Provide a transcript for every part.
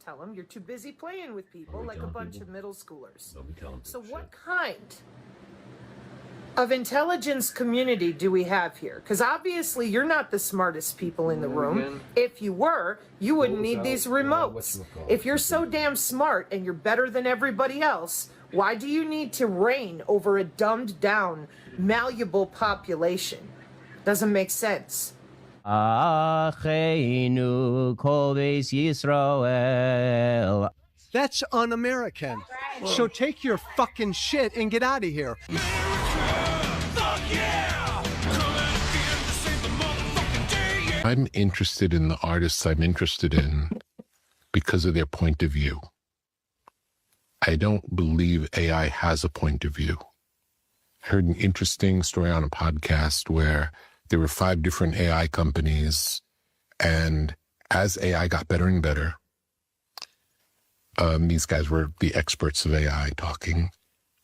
tell them. You're too busy playing with people like a bunch of middle schoolers. So what kind of intelligence community do we have here? Because obviously you're not the smartest people in the room. If you were, you wouldn't need these remotes. If you're so damn smart and you're better than everybody else, why do you need to reign over a dumbed down, malleable population? Doesn't make sense. That's un-American. So take your fucking shit and get out of here. I'm interested in the artists I'm interested in because of their point of view. I don't believe AI has a point of view. I heard an interesting story on a podcast where there were 5 different AI companies, and as AI got better and better, these guys were the experts of AI talking,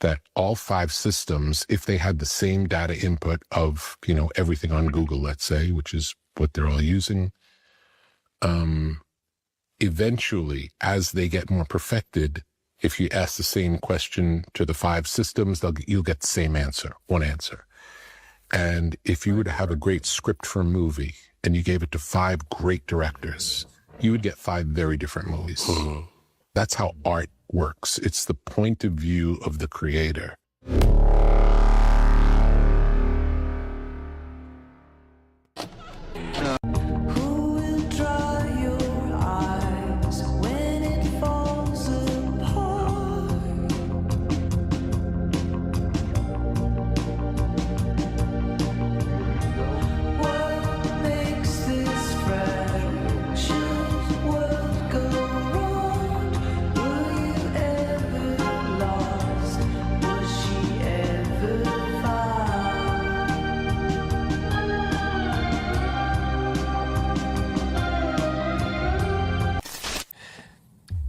that all 5 systems, if they had the same data input of, everything on Google, let's say, which is what they're all using, eventually, as they get more perfected, if you ask the same question to the 5 systems, you'll get the same answer, one answer. And if you were to have a great script for a movie and you gave it to 5 great directors, you would get 5 very different movies. Mm-hmm. That's how art works. It's the point of view of the creator.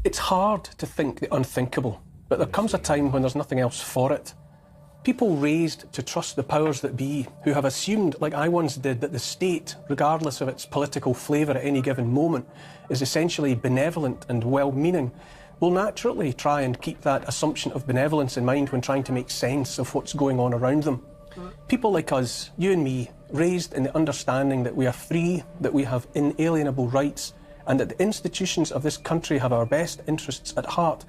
It's hard to think the unthinkable, but there comes a time when there's nothing else for it. People raised to trust the powers that be, who have assumed, like I once did, that the state, regardless of its political flavour at any given moment, is essentially benevolent and well-meaning, will naturally try and keep that assumption of benevolence in mind when trying to make sense of what's going on around them. People like us, you and me, raised in the understanding that we are free, that we have inalienable rights, and that the institutions of this country have our best interests at heart,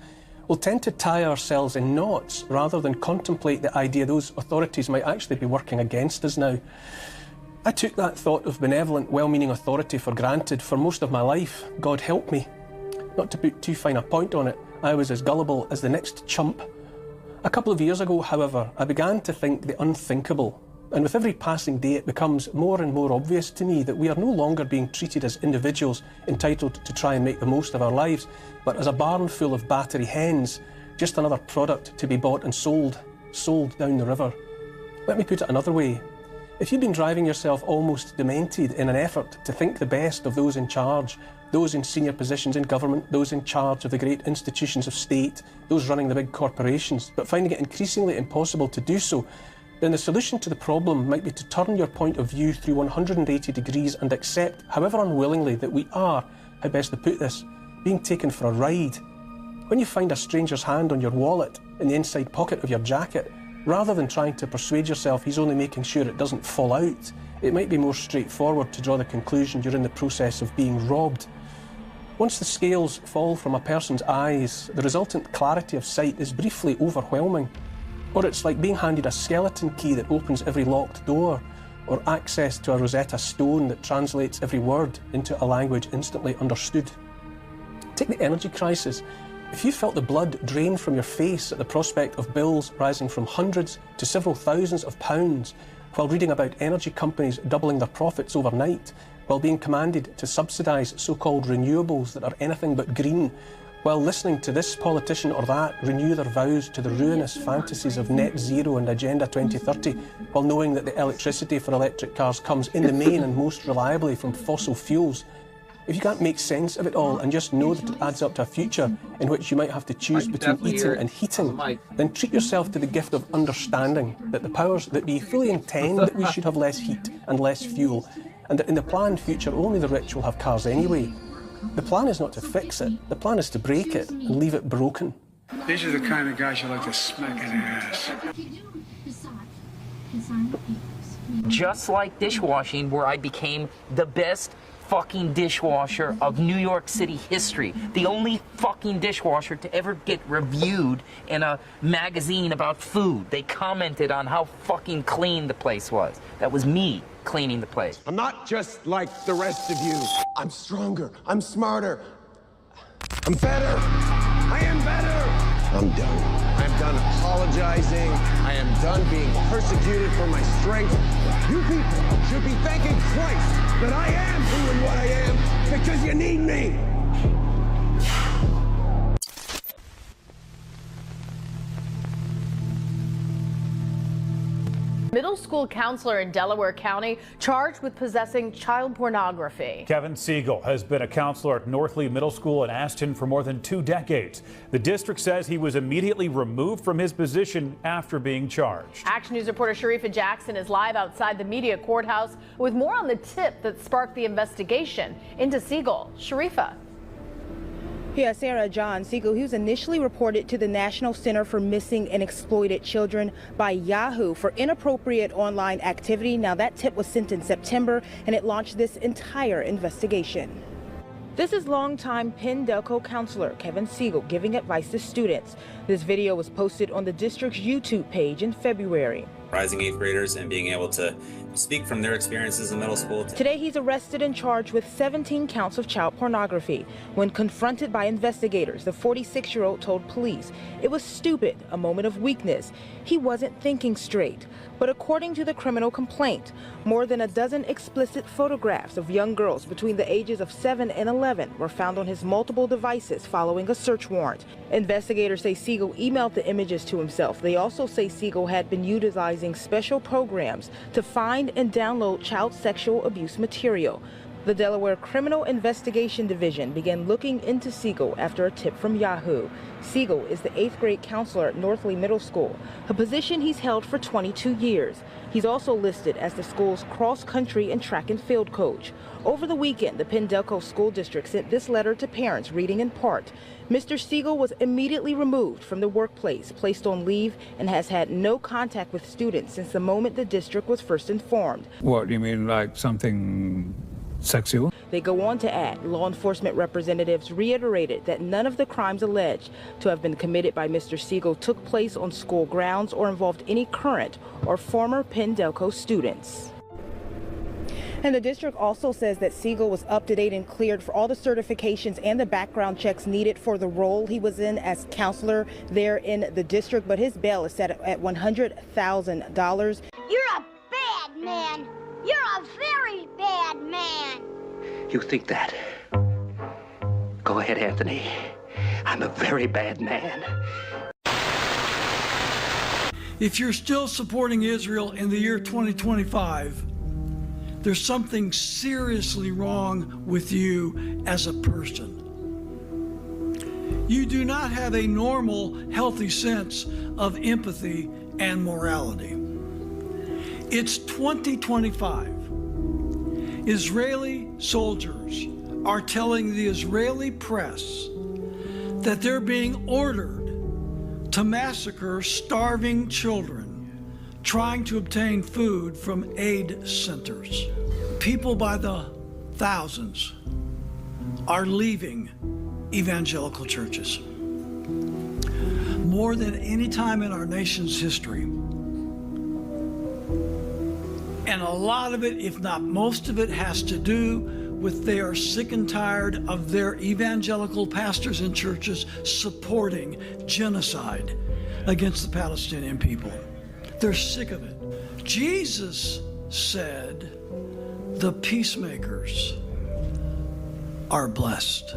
will tend to tie ourselves in knots rather than contemplate the idea those authorities might actually be working against us now. I took that thought of benevolent, well-meaning authority for granted for most of my life, God help me. Not to put too fine a point on it, I was as gullible as the next chump. A couple of years ago, however, I began to think the unthinkable. And with every passing day, it becomes more and more obvious to me that we are no longer being treated as individuals entitled to try and make the most of our lives, but as a barn full of battery hens, just another product to be bought and sold down the river. Let me put it another way. If you've been driving yourself almost demented in an effort to think the best of those in charge, those in senior positions in government, those in charge of the great institutions of state, those running the big corporations, but finding it increasingly impossible to do so, then the solution to the problem might be to turn your point of view through 180 degrees and accept, however unwillingly, that we are, how best to put this, being taken for a ride. When you find a stranger's hand on your wallet in the inside pocket of your jacket, rather than trying to persuade yourself he's only making sure it doesn't fall out, it might be more straightforward to draw the conclusion you're in the process of being robbed. Once the scales fall from a person's eyes, the resultant clarity of sight is briefly overwhelming. Or it's like being handed a skeleton key that opens every locked door, or access to a Rosetta Stone that translates every word into a language instantly understood. Take the energy crisis. If you felt the blood drain from your face at the prospect of bills rising from hundreds to several thousands of pounds, while reading about energy companies doubling their profits overnight, while being commanded to subsidise so-called renewables that are anything but green, while listening to this politician or that renew their vows to the ruinous fantasies of net zero and Agenda 2030, while knowing that the electricity for electric cars comes in the main and most reliably from fossil fuels, if you can't make sense of it all and just know that it adds up to a future in which you might have to choose between eating and heating, then treat yourself to the gift of understanding that the powers that be fully intend that we should have less heat and less fuel, and that in the planned future only the rich will have cars anyway. The plan is not to fix it. The plan is to break it and leave it broken. These are the kind of guys you like to smack in the ass. Just like dishwashing, where I became the best fucking dishwasher of New York City history. The only fucking dishwasher to ever get reviewed in a magazine about food. They commented on how fucking clean the place was. That was me cleaning the place. I'm not just like the rest of you. I'm stronger. I'm smarter. I'm better. I am better. I'm done. I'm done apologizing. I am done being persecuted for my strength. You people should be thanking Christ that I am who and what I am because you need me. Middle school counselor in Delaware County charged with possessing child pornography. Kevin Siegel has been a counselor at Northleaf Middle School in Ashton for more than 2 decades. The district says he was immediately removed from his position after being charged. Action News reporter Sharifa Jackson is live outside the media courthouse with more on the tip that sparked the investigation into Siegel. Sharifa. Yeah, Sarah, John Siegel, he was initially reported to the National Center for Missing and Exploited Children by Yahoo for inappropriate online activity. Now, that tip was sent in September, and it launched this entire investigation. This is longtime Penn Delco counselor Kevin Siegel giving advice to students. This video was posted on the district's YouTube page in February. Rising 8th graders and being able to speak from their experiences in middle school. Today, he's arrested and charged with 17 counts of child pornography. When confronted by investigators, the 46-year-old told police it was stupid, a moment of weakness. He wasn't thinking straight. But according to the criminal complaint, more than a dozen explicit photographs of young girls between the ages of 7 and 11 were found on his multiple devices following a search warrant. Investigators say Siegel emailed the images to himself. They also say Siegel had been utilizing special programs to find and download child sexual abuse material. The Delaware Criminal Investigation Division began looking into Siegel after a tip from Yahoo. Siegel is the 8th grade counselor at Northleaf Middle School, a position he's held for 22 years. He's also listed as the school's cross-country and track and field coach. Over the weekend, the Penn Delco School District sent this letter to parents reading in part. Mr. Siegel was immediately removed from the workplace, placed on leave, and has had no contact with students since the moment the district was first informed. What, you mean like something sexual? They go on to add, law enforcement representatives reiterated that none of the crimes alleged to have been committed by Mr. Siegel took place on school grounds or involved any current or former Penn Delco students. And the district also says that Siegel was up to date and cleared for all the certifications and the background checks needed for the role he was in as counselor there in the district, but his bail is set at $100,000. You're a bad man. You're a very bad man. You think that? Go ahead, Anthony. I'm a very bad man. If you're still supporting Israel in the year 2025, there's something seriously wrong with you as a person. You do not have a normal, healthy sense of empathy and morality. It's 2025. Israeli soldiers are telling the Israeli press that they're being ordered to massacre starving children trying to obtain food from aid centers. People by the thousands are leaving evangelical churches. More than any time in our nation's history. And a lot of it, if not most of it, has to do with they are sick and tired of their evangelical pastors and churches supporting genocide against the Palestinian people. They're sick of it. Jesus said, the peacemakers are blessed.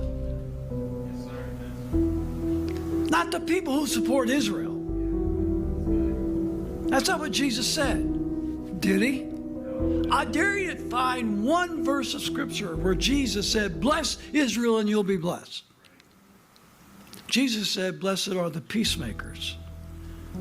Not the people who support Israel. That's not what Jesus said. Did he? I dare you to find one verse of scripture where Jesus said, bless Israel and you'll be blessed. Jesus said, blessed are the peacemakers,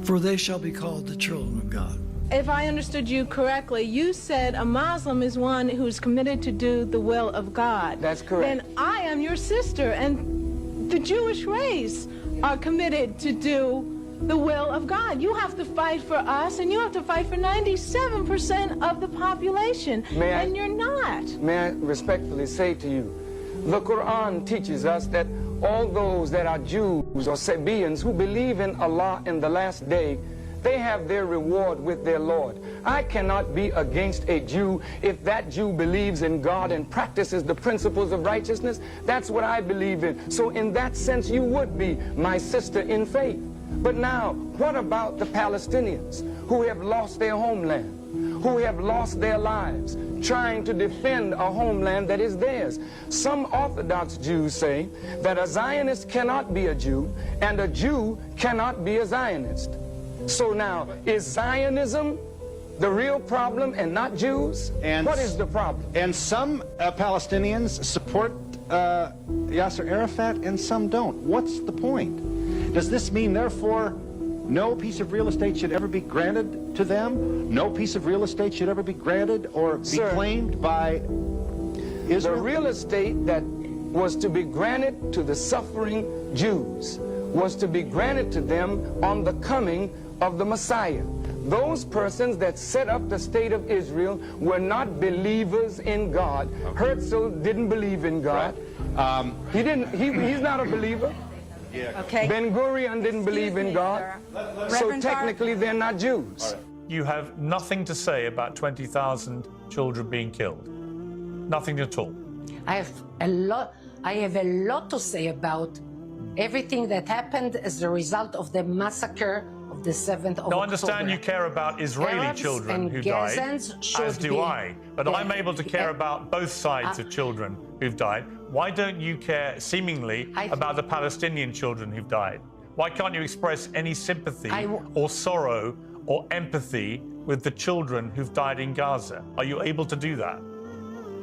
for they shall be called the children of God. if I understood you correctly, you said a Muslim is one who's committed to do the will of God. That's correct. Then I am your sister, and the Jewish race are committed to do the will of God. You have to fight for us, and you have to fight for 97% of the population, and you're not. May I respectfully say to you, the Quran teaches us that all those that are Jews or Sabians who believe in Allah in the last day, they have their reward with their Lord. I cannot be against a Jew if that Jew believes in God and practices the principles of righteousness. That's what I believe in. So in that sense, you would be my sister in faith. But now, what about the Palestinians who have lost their homeland, who have lost their lives, trying to defend a homeland that is theirs? Some Orthodox Jews say that a Zionist cannot be a Jew, and a Jew cannot be a Zionist. So now, is Zionism the real problem and not Jews? And what is the problem? And some Palestinians support Yasser Arafat and some don't. What's the point? Does this mean, therefore, no piece of real estate should ever be granted to them? No piece of real estate should ever be granted or be claimed by Israel? The real estate that was to be granted to the suffering Jews was to be granted to them on the coming of the Messiah. Those persons that set up the state of Israel were not believers in God. Herzl didn't believe in God. He's not a believer. Okay. Ben Gurion didn't believe in God. So technically they're not Jews. You have nothing to say about 20,000 children being killed. Nothing at all. I have a lot to say about everything that happened as a result of the massacre of the 7th of October. Now, I understand you care about Israeli Arabs children and who died, Gazans as do be I. But I'm able to care about both sides of children who've died. Why don't you care, seemingly, about the Palestinian children who've died? Why can't you express any sympathy or sorrow or empathy with the children who've died in Gaza? Are you able to do that?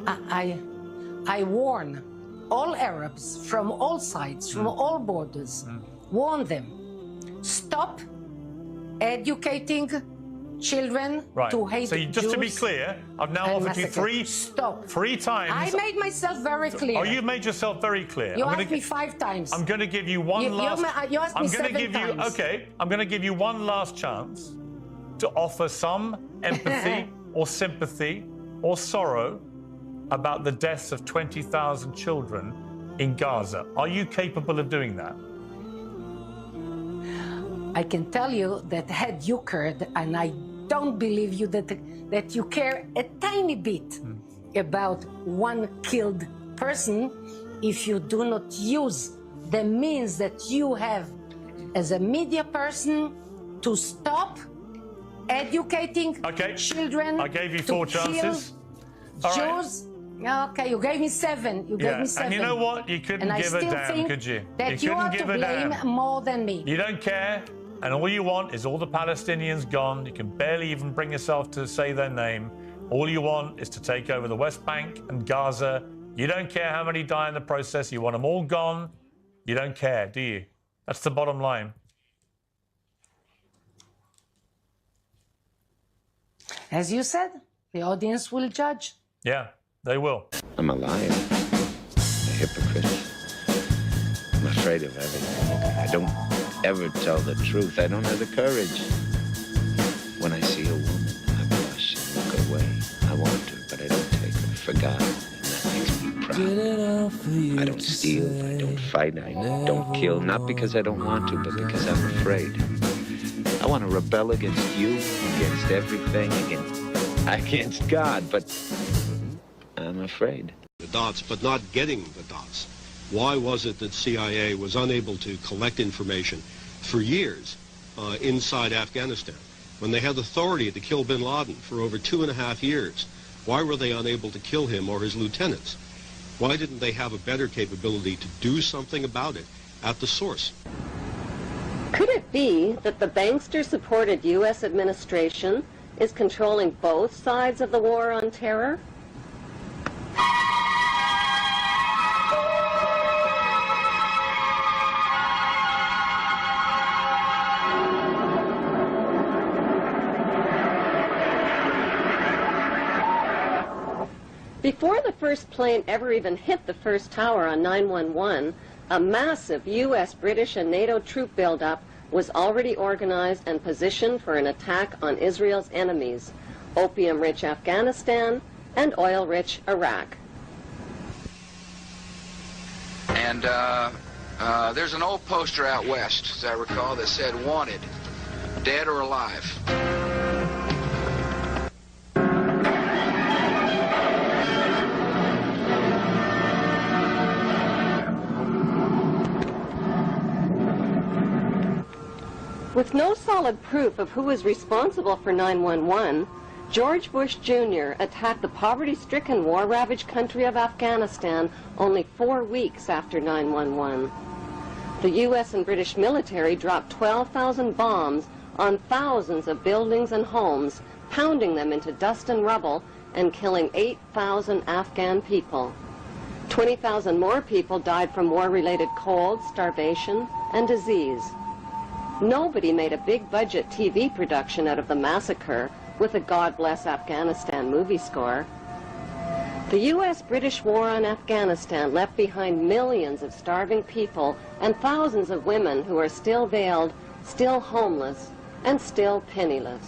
I warn all Arabs from all sides, from all borders, warn them, stop educating children to hate So just to be Jews clear, I've now offered you three times. I made myself very clear. Oh, you've made yourself very clear. You asked me 5 times. I'm going to give you one last. You asked me 7 times. Okay, I'm going to give you one last chance to offer some empathy or sympathy or sorrow about the deaths of 20,000 children in Gaza. Are you capable of doing that? I can tell you that had you cared, and I don't believe you that you care a tiny bit about one killed person if you do not use the means that you have as a media person to stop educating children. I gave you 4 chances. Jews. Okay, you gave me 7. You gave me 7. And you know what? You couldn't give a damn, could you? That you are to blame more than me. You don't care, and all you want is all the Palestinians gone. You can barely even bring yourself to say their name. All you want is to take over the West Bank and Gaza. You don't care how many die in the process. You want them all gone. You don't care, do you? That's the bottom line. As you said, the audience will judge. Yeah, they will. I'm a liar, a hypocrite. I'm afraid of everything. I don't ever tell the truth. I don't have the courage. When I see a woman, I blush and look away. I want her, but I don't take her for God, and that makes me proud. I don't steal, I don't fight, I don't kill, not because I don't want to, but because I'm afraid. I want to rebel against you, against everything, against God, but I'm afraid. The dots, but not getting the dots. Why was it that CIA was unable to collect information for years inside Afghanistan? When they had authority to kill bin Laden for over 2.5 years, why were they unable to kill him or his lieutenants? Why didn't they have a better capability to do something about it at the source? Could it be that the bankster-supported U.S. administration is controlling both sides of the war on terror? Before the first plane ever even hit the first tower on 9/11, a massive U.S., British, and NATO troop buildup was already organized and positioned for an attack on Israel's enemies, opium-rich Afghanistan and oil-rich Iraq. And there's an old poster out west, as I recall, that said, "Wanted, dead or alive." With no solid proof of who was responsible for 9/11, George Bush Jr. attacked the poverty-stricken, war-ravaged country of Afghanistan only 4 weeks after 9/11. The U.S. and British military dropped 12,000 bombs on thousands of buildings and homes, pounding them into dust and rubble and killing 8,000 Afghan people. 20,000 more people died from war-related cold, starvation, and disease. Nobody made a big-budget TV production out of the massacre with a God Bless Afghanistan movie score. The U.S.-British war on Afghanistan left behind millions of starving people and thousands of women who are still veiled, still homeless, and still penniless.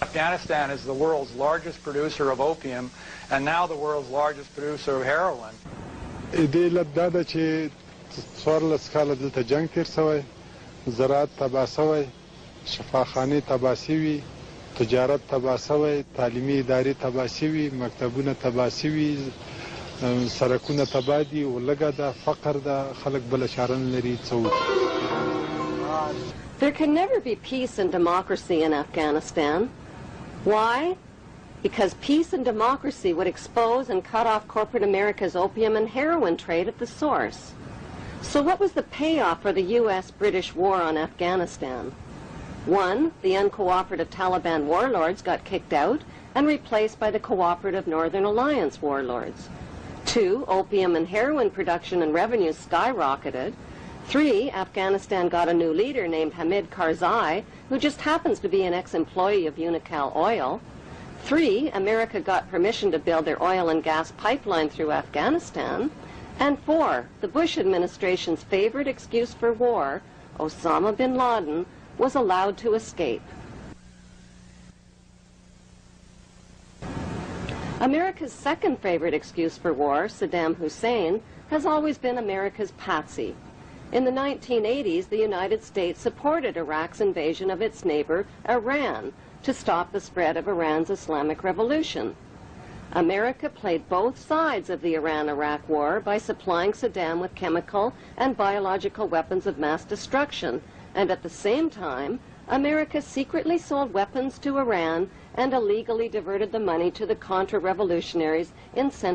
Afghanistan is the world's largest producer of opium and now the world's largest producer of heroin. دې علت دا ده چې 14 کاله دلته جنگ تیر شوی، زراعت تباه شوی، شفاخانې تباه شوي، تجارت تباه شوی، تعلیمي ادارې تباه شوي، مکتبونه تباه شوي، سړکونه تباه دي، ولږه ده، فقر ده، خلک بله چاره نه لري څه وکړي. There can never be peace and democracy in Afghanistan. Why? Because peace and democracy would expose and cut off corporate America's opium and heroin trade at the source. So what was the payoff for the U.S.-British war on Afghanistan? 1, the uncooperative Taliban warlords got kicked out and replaced by the cooperative Northern Alliance warlords. 2, opium and heroin production and revenues skyrocketed. 3, Afghanistan got a new leader named Hamid Karzai, who just happens to be an ex-employee of Unocal Oil. 3, America got permission to build their oil and gas pipeline through Afghanistan. And 4, the Bush administration's favorite excuse for war, Osama bin Laden, was allowed to escape. America's second favorite excuse for war, Saddam Hussein, has always been America's patsy. In the 1980s, the United States supported Iraq's invasion of its neighbor, Iran, to stop the spread of Iran's Islamic Revolution. America played both sides of the Iran-Iraq war by supplying Saddam with chemical and biological weapons of mass destruction, and at the same time, America secretly sold weapons to Iran and illegally diverted the money to the Contra-revolutionaries in Central